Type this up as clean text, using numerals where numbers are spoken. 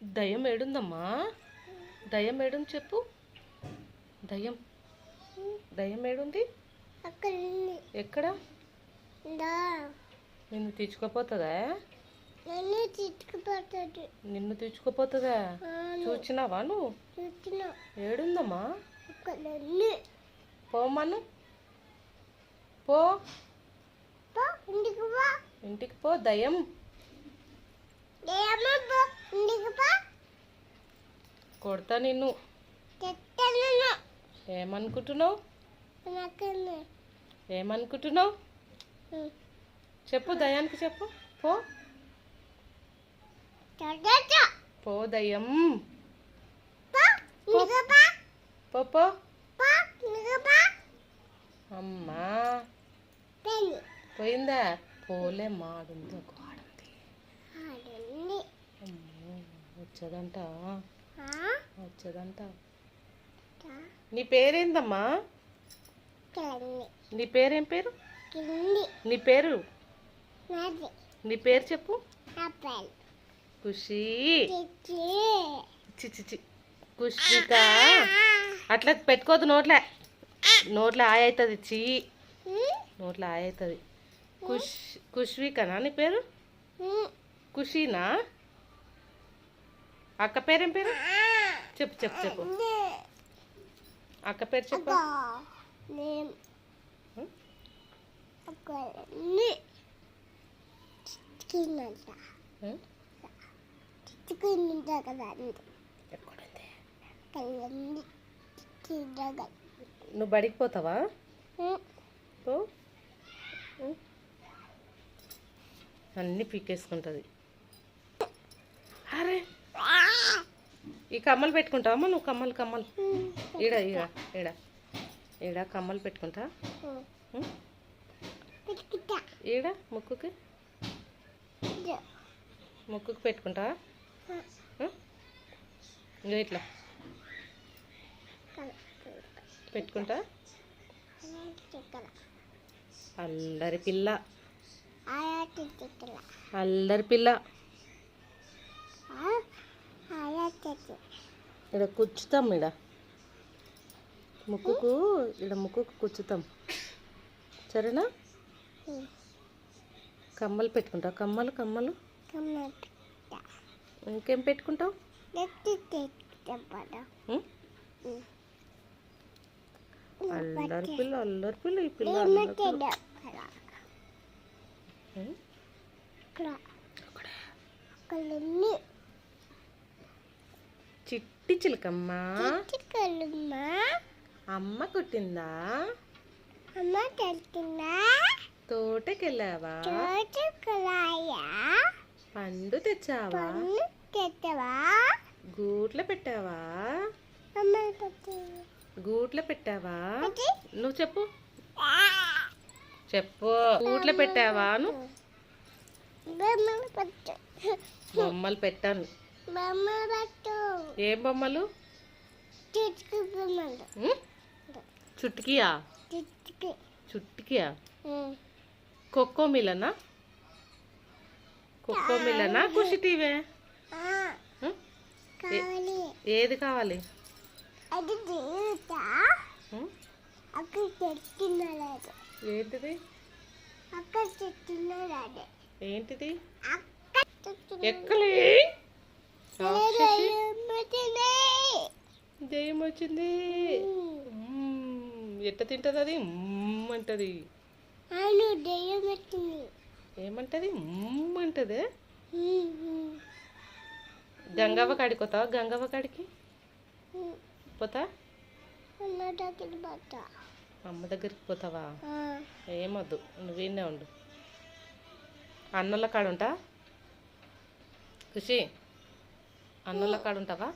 దయ్యం ఏడుందమ్మా? దయ్యం ఏడుంది చెప్పు. దయ్యం దయ్యం ఏడుంది? ఎక్కడ? నిన్ను తీర్చుకోపోతుందా? నిన్ను తీర్చుకోపోతుందా? చూచినావా నువ్వు? ఏడుందమ్మా? పోమ్మను పో, ఇంటికి పో. దయ్యం కొడతా నిన్ను. ఏమనుకుంటున్నావు? ఏమనుకుంటున్నావు? చెప్పు, దయ్యానికి చెప్పు. పో పో దయ్యం. పో పో. అమ్మా పోయిందా? పోలే, మాడుంది, ఒక ఆడుంది. వచ్చేదంట, వచ్చేదంట. నీ పేరేందమ్మా? నీ పేరేం పేరు? నీ పేరు నీ పేరు చెప్పు. ఖుషి. చిచి ఖుషిక. అట్లా పెట్టుకోవద్దు నోట్లే. నోట్లో ఆయ అవుతుంది. నోట్లో ఆయ అవుతుంది. ఖుష్వికనా నీ పేరు? ఖుషీనా? అక్క పేరేం పేరు? చెప్పు చెప్పు చెప్పు. అక్క పేరు చెప్పు. నువ్వు బడికి పోతావా? పో. అన్నీ పీకేసుకుంటుంది. అరే, ఈ కమ్మలు పెట్టుకుంటావమ్మా నువ్వు? కమ్మలు ఈడ ఈడ ఈడ ఈడ కమ్మలు పెట్టుకుంటా. ఈడ ముక్కుకి పెట్టుకుంటా. ఇంకా ఇట్లా పెట్టుకుంటా. అల్లరి పిల్ల, అల్లరి పిల్ల. ఇక్కడ కూర్చుతాం. ముక్కుకు కూర్చుతాం. సరేనా? కమ్మలు పెట్టుకుంటావు? కమ్మలు ఇంకేం పెట్టుకుంటావు? అల్లరి పిల్ల ఈ పిల్ల. చిట్టి చిలకమ్మ, అమ్మ కొట్టిందా? తోటకెళ్ళావా? పండు తెచ్చావా? గూట్లో పెట్టావా? నువ్వు చెప్పు. గూట్లో పెట్టావా? బొమ్మలు పెట్టాను. ఏం బొమ్మలు? చుట్కియా? ఖోఖో మిలనా? ఖుషి టీవే? ఏది కావాలి? ఏంటిది? ఏంటిది? ఎక్కలే. దెయ్యం వచ్చింది. ఎట్ట తింటది అది? అంటది. ఏమంటది? అంటది. గంగవ్వ కాడికి పోతావా? గంగవ్వ కాడికి పోతా. అమ్మ దగ్గరికి పోతావా? ఏమొద్దు, నువ్వు ఈయనే ఉండు. అన్నోళ్ళ కాడ ఉంటా. ఖుషి, అన్నోళ్ళ కాడ ఉంటావా?